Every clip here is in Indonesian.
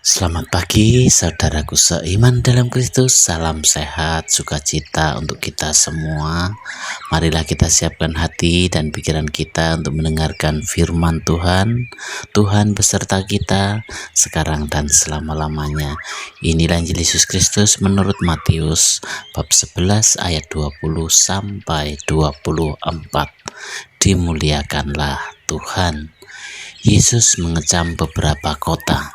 Selamat pagi saudaraku seiman dalam Kristus. Salam sehat, sukacita untuk kita semua. Marilah kita siapkan hati dan pikiran kita untuk mendengarkan firman Tuhan. Tuhan beserta kita sekarang dan selama-lamanya. Inilah Injil Yesus Kristus menurut Matius bab 11 ayat 20 sampai 24. Dimuliakanlah Tuhan. Yesus mengecam beberapa kota.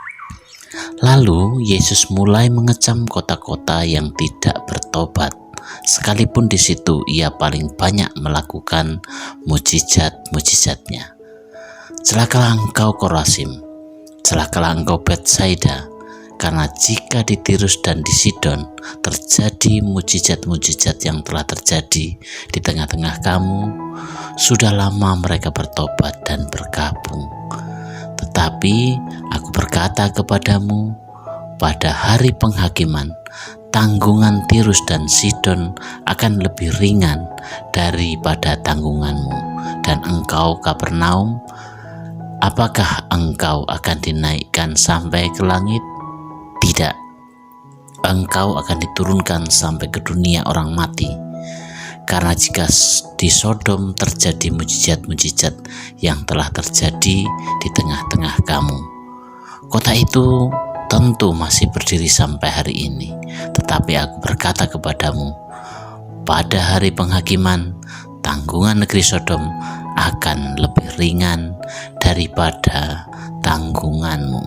Lalu Yesus mulai mengecam kota-kota yang tidak bertobat, sekalipun di situ ia paling banyak melakukan mujizat-mujizatnya. Celakalah engkau Korazim, celakalah engkau Betsaida, karena jika di Tirus dan di Sidon terjadi mujizat-mujizat yang telah terjadi di tengah-tengah kamu, sudah lama mereka bertobat dan bergabung. Tetapi aku berkata kepadamu, pada hari penghakiman, tanggungan Tirus dan Sidon akan lebih ringan daripada tanggunganmu. Dan engkau Kapernaum, apakah engkau akan dinaikkan sampai ke langit? Tidak, engkau akan diturunkan sampai ke dunia orang mati. Karena jika di Sodom terjadi mujizat-mujizat yang telah terjadi di tengah-tengah kamu, kota itu tentu masih berdiri sampai hari ini. Tetapi aku berkata kepadamu, pada hari penghakiman, tanggungan negeri Sodom akan lebih ringan daripada tanggunganmu.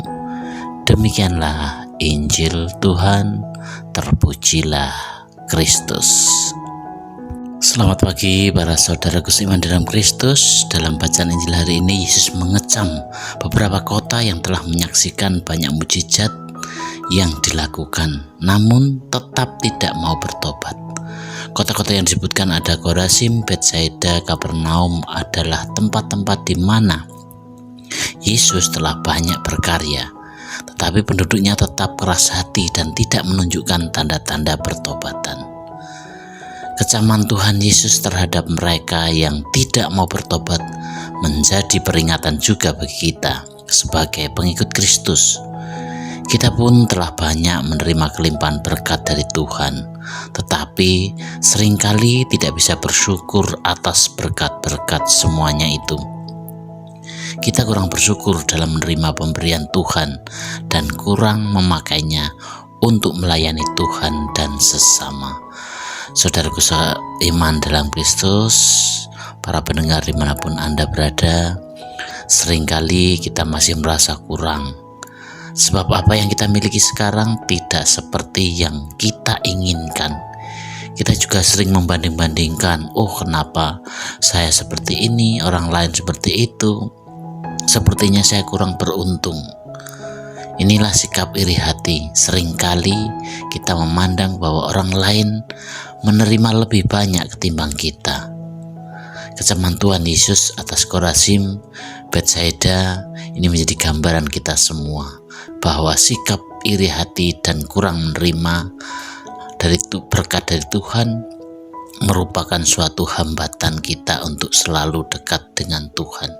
Demikianlah Injil Tuhan, terpujilah Kristus. Selamat pagi para saudaraku seiman dalam Kristus. Dalam bacaan Injil hari ini, Yesus mengecam beberapa kota yang telah menyaksikan banyak mujizat yang dilakukan, namun tetap tidak mau bertobat. Kota-kota yang disebutkan ada Korazim, Betsaida, Kapernaum adalah tempat-tempat di mana Yesus telah banyak berkarya, tetapi penduduknya tetap keras hati dan tidak menunjukkan tanda-tanda pertobatan. Kecaman Tuhan Yesus terhadap mereka yang tidak mau bertobat menjadi peringatan juga bagi kita sebagai pengikut Kristus. Kita pun telah banyak menerima kelimpahan berkat dari Tuhan, tetapi seringkali tidak bisa bersyukur atas berkat-berkat semuanya itu. Kita kurang bersyukur dalam menerima pemberian Tuhan dan kurang memakainya untuk melayani Tuhan dan sesama. Saudaraku seiman dalam Kristus, para pendengar dimanapun Anda berada, seringkali kita masih merasa kurang. Sebab apa yang kita miliki sekarang tidak seperti yang kita inginkan. Kita juga sering membanding-bandingkan, kenapa saya seperti ini, orang lain seperti itu. Sepertinya saya kurang beruntung. Inilah sikap iri hati. Seringkali kita memandang bahwa orang lain menerima lebih banyak ketimbang kita. Kecaman Tuhan Yesus atas Korazim, Betsaida ini menjadi gambaran kita semua bahwa sikap iri hati dan kurang menerima dari berkat dari Tuhan merupakan suatu hambatan kita untuk selalu dekat dengan Tuhan.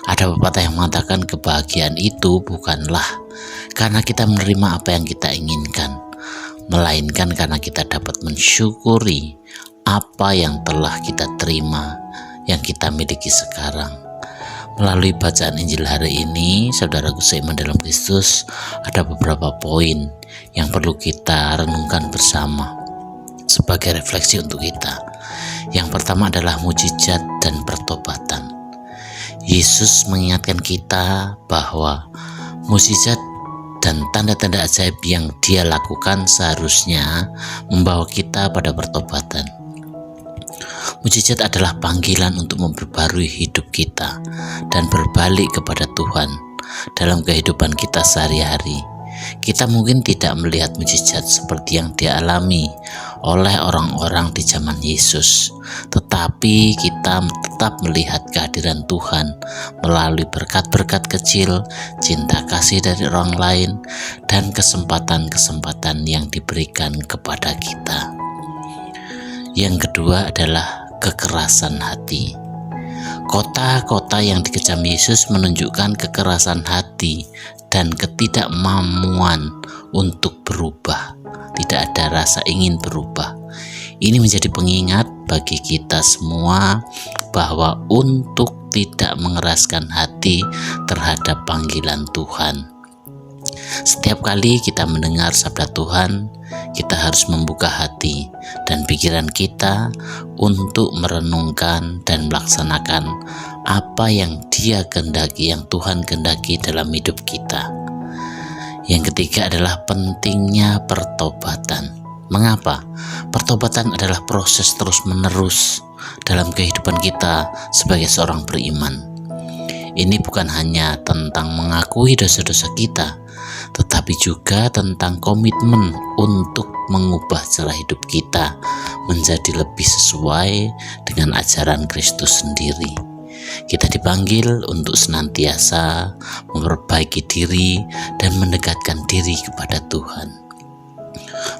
Ada pepatah yang mengatakan kebahagiaan itu bukanlah karena kita menerima apa yang kita inginkan, melainkan karena kita dapat mensyukuri apa yang telah kita terima, yang kita miliki sekarang. Melalui bacaan Injil hari ini, saudaraku seiman dalam Kristus, ada beberapa poin yang perlu kita renungkan bersama sebagai refleksi untuk kita. Yang pertama adalah mujizat dan pertobatan. Yesus mengingatkan kita bahwa mujizat dan tanda-tanda ajaib yang Dia lakukan seharusnya membawa kita pada pertobatan. Mujizat adalah panggilan untuk memperbarui hidup kita dan berbalik kepada Tuhan dalam kehidupan kita sehari-hari. Kita mungkin tidak melihat mujizat seperti yang dialami oleh orang-orang di zaman Yesus, tetapi kita tetap melihat kehadiran Tuhan melalui berkat-berkat kecil, cinta kasih dari orang lain, dan kesempatan-kesempatan yang diberikan kepada kita. Yang kedua adalah kekerasan hati. Kota-kota yang dikecam Yesus menunjukkan kekerasan hati dan ketidakmampuan untuk berubah. Tidak ada rasa ingin berubah. Ini menjadi pengingat bagi kita semua bahwa untuk tidak mengeraskan hati terhadap panggilan Tuhan. Setiap kali kita mendengar sabda Tuhan, kita harus membuka hati dan pikiran kita untuk merenungkan dan melaksanakan apa yang Dia kehendaki, yang Tuhan kehendaki dalam hidup kita. Yang ketiga adalah pentingnya pertobatan. Mengapa? Pertobatan adalah proses terus-menerus dalam kehidupan kita sebagai seorang beriman. Ini bukan hanya tentang mengakui dosa-dosa kita, tetapi juga tentang komitmen untuk mengubah cara hidup kita menjadi lebih sesuai dengan ajaran Kristus sendiri. Kita dipanggil untuk senantiasa memperbaiki diri dan mendekatkan diri kepada Tuhan.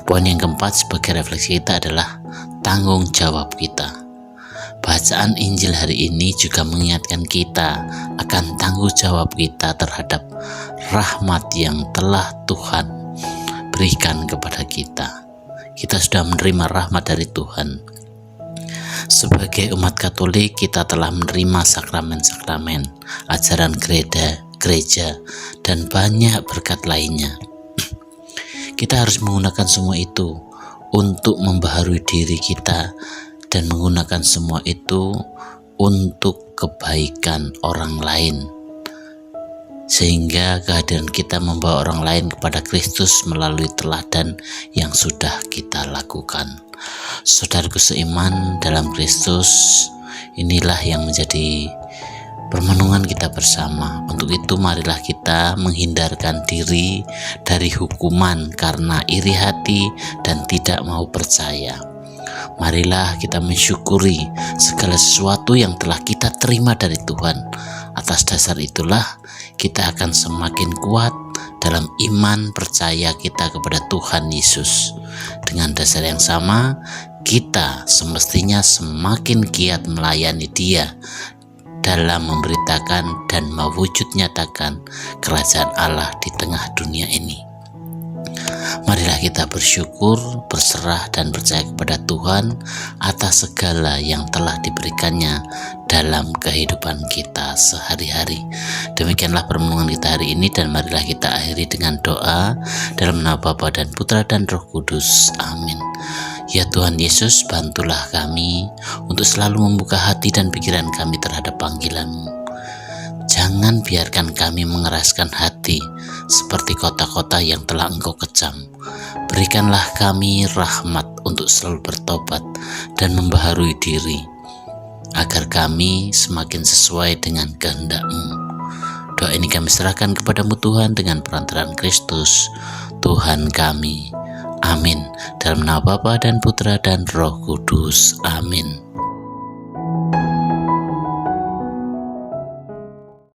Poin yang keempat sebagai refleksi kita adalah tanggung jawab kita. Bacaan Injil hari ini juga mengingatkan kita akan tanggung jawab kita terhadap rahmat yang telah Tuhan berikan kepada kita. Kita sudah menerima rahmat dari Tuhan. Sebagai umat Katolik, kita telah menerima sakramen-sakramen, ajaran gereja, dan banyak berkat lainnya. Kita harus menggunakan semua itu untuk membaharui diri kita dan menggunakan semua itu untuk kebaikan orang lain, sehingga kehadiran kita membawa orang lain kepada Kristus melalui teladan yang sudah kita lakukan. Saudaraku seiman dalam Kristus, inilah yang menjadi permenungan kita bersama. Untuk itu marilah kita menghindarkan diri dari hukuman karena iri hati dan tidak mau percaya. Marilah kita mensyukuri segala sesuatu yang telah kita terima dari Tuhan. Atas dasar itulah kita akan semakin kuat dalam iman percaya kita kepada Tuhan Yesus. Dengan dasar yang sama, kita semestinya semakin giat melayani Dia dalam memberitakan dan mewujud nyatakan kerajaan Allah di tengah dunia ini. Marilah kita bersyukur, berserah dan percaya kepada Tuhan atas segala yang telah diberikannya dalam kehidupan kita sehari-hari. Demikianlah permenungan kita hari ini, dan marilah kita akhiri dengan doa dalam nama Bapa dan Putra dan Roh Kudus. Amin. Ya Tuhan Yesus, bantulah kami untuk selalu membuka hati dan pikiran kami terhadap panggilan-Mu. Jangan biarkan kami mengeraskan hati seperti kota-kota yang telah Engkau kecam. Berikanlah kami rahmat untuk selalu bertobat dan membaharui diri, agar kami semakin sesuai dengan kehendak-Mu. Doa ini kami serahkan kepada-Mu Tuhan dengan perantaraan Kristus, Tuhan kami. Amin. Dalam nama Bapa dan Putra dan Roh Kudus. Amin.